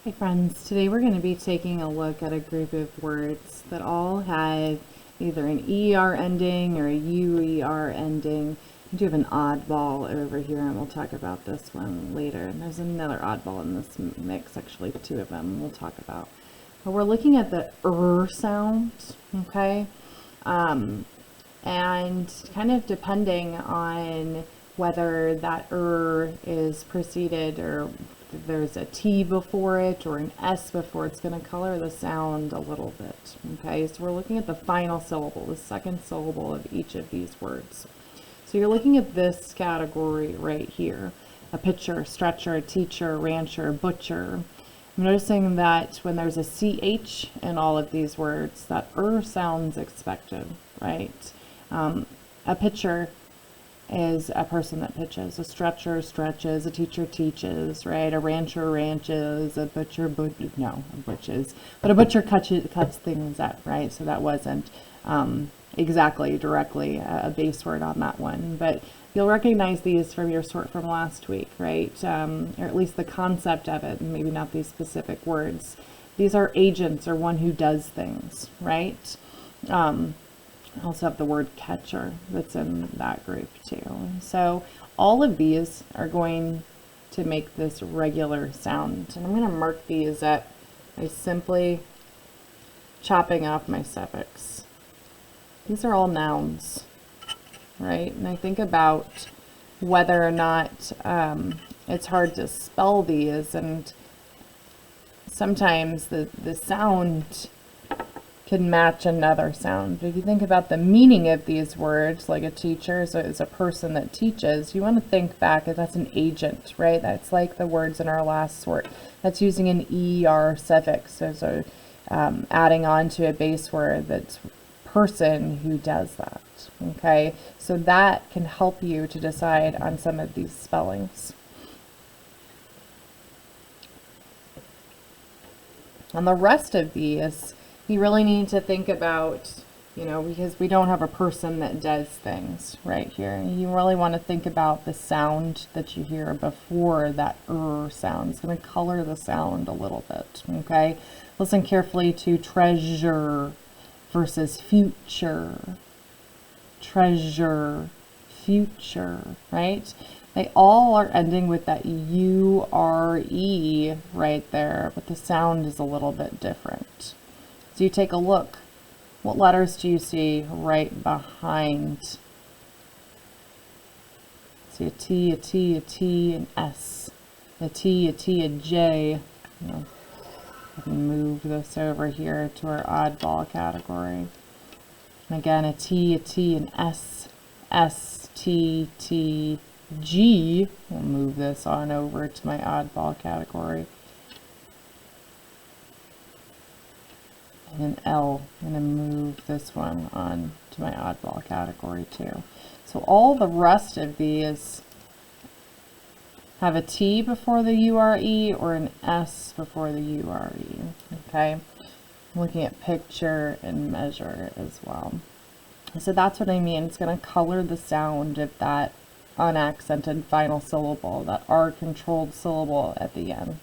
Hi friends, today we're going to be taking a look at a group of words that all have either an ER ending or a UER ending. We do have an oddball over here, and we'll talk about this one later. And there's another oddball in this mix, actually two of them we'll talk about. But we're looking at the sound, okay? And kind of depending on whether that is preceded or there's a T before it or an S before, it's going to color the sound a little bit. Okay, so we're looking at the final syllable, the second syllable of each of these words. So you're looking at this category right here: a pitcher, stretcher, a teacher, rancher, butcher. I'm noticing that when there's a CH in all of these words, that sounds expected, right? A pitcher is a person that pitches, a stretcher stretches, a teacher teaches, right? A rancher ranches, a butcher butches, but a butcher cuts things up, right? So that wasn't exactly directly a base word on that one, but you'll recognize these from your sort from last week, right? Or at least the concept of it, and maybe not these specific words. These are agents, or one who does things, right? I also have the word catcher that's in that group too. So all of these are going to make this regular sound. And I'm going to mark these up by simply chopping off my suffix. These are all nouns, right? And I think about whether or not it's hard to spell these, and sometimes the sound can match another sound. But if you think about the meaning of these words, like a teacher is a person that teaches, you want to think back that that's an agent, right? That's like the words in our last sort. That's using an ER suffix, so adding on to a base word that's person who does that, okay? So that can help you to decide on some of these spellings. On the rest of these, you really need to think about, because we don't have a person that does things right here. You really want to think about the sound that you hear before that sound. It's going to color the sound a little bit, okay? Listen carefully to treasure versus future. Treasure, future, right? They all are ending with that U-R-E right there, but the sound is a little bit different. So you take a look. What letters do you see right behind? See a T, a T, a T, an S. A T, a T, a J. I can move this over here to our oddball category. And again, a T, an S, S, T, T, G. We'll move this on over to my oddball category. And an L. I'm going to move this one on to my oddball category too. So all the rest of these have a T before the URE or an S before the URE. Okay, I'm looking at picture and measure as well. So that's what I mean. It's going to color the sound of that unaccented final syllable, that R controlled syllable at the end.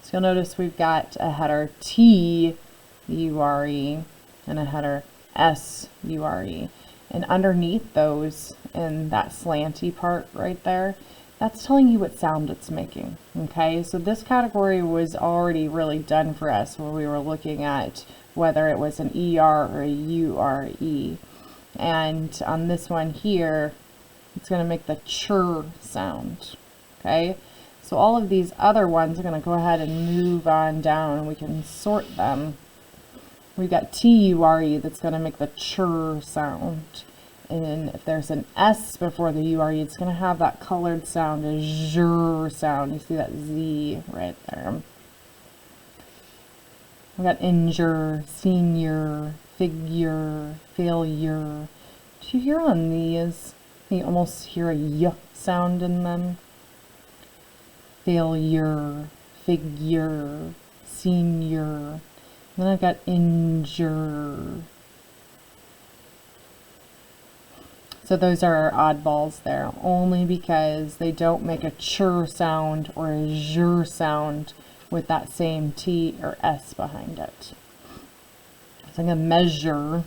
So you'll notice we've got a header T URE and a header S URE, and underneath those, in that slanty part right there, that's telling you what sound it's making. Okay, so this category was already really done for us where we were looking at whether it was an ER or a URE, and on this one here it's going to make the chur sound. Okay, so all of these other ones are going to go ahead and move on down, and we can sort them. We've got T-U-R-E that's going to make the chur sound. And if there's an S before the U-R-E, it's going to have that colored sound, a zhur sound. You see that Z right there. We've got injure, senior, figure, failure. Do you hear on these? You almost hear a Y sound in them. Failure, figure, senior. Then I've got injure. So those are our oddballs there, only because they don't make a chur sound or a zhur sound with that same T or S behind it. It's like a measure.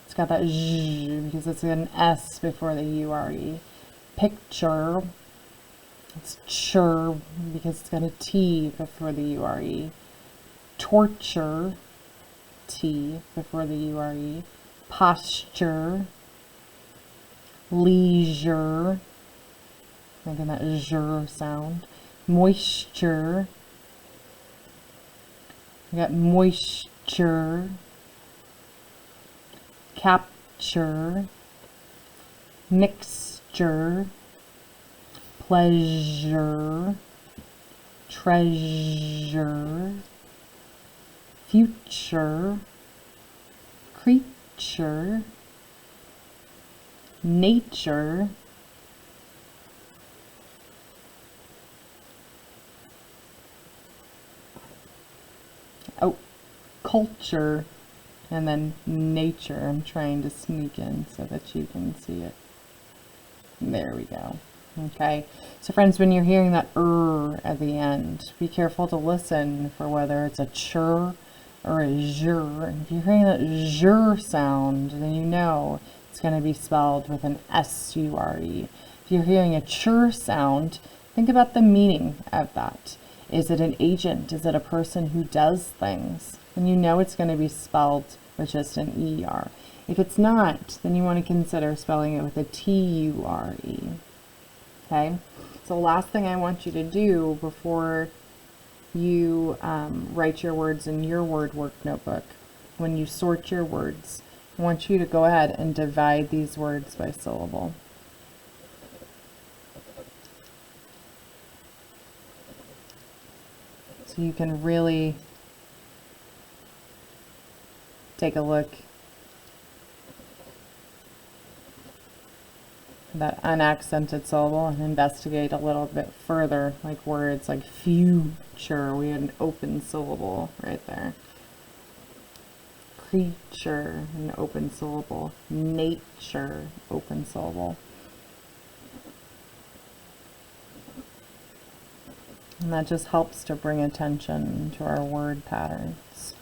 It's got that Z because it's an S before the U-R-E. Picture. It's chur because it's got a T before the U-R-E. Torture. T before the U-R-E. Posture. Leisure. Making that zh sound. Moisture. We got moisture. Capture. Mixture. Pleasure. Treasure. Future. Creature. Nature. Oh, culture, and then nature. I'm trying to sneak in so that you can see it. There we go. Okay, so friends, when you're hearing that at the end, be careful to listen for whether it's a chur or a zhur. If you're hearing that zhur sound, then you know it's going to be spelled with an S-U-R-E. If you're hearing a chur sound, think about the meaning of that. Is it an agent? Is it a person who does things? And you know it's going to be spelled with just an E-R. If it's not, then you want to consider spelling it with a T-U-R-E. Okay? So the last thing I want you to do before you write your words in your word work notebook, when you sort your words, I want you to go ahead and divide these words by syllable. So you can really take a look at that unaccented syllable and investigate a little bit further, like words like future. We had an open syllable right there. Creature, an open syllable. Nature, open syllable. And that just helps to bring attention to our word patterns.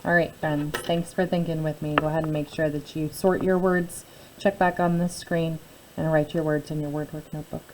All right, friends, thanks for thinking with me. Go ahead and make sure that you sort your words, check back on this screen, and write your words in your word work notebook.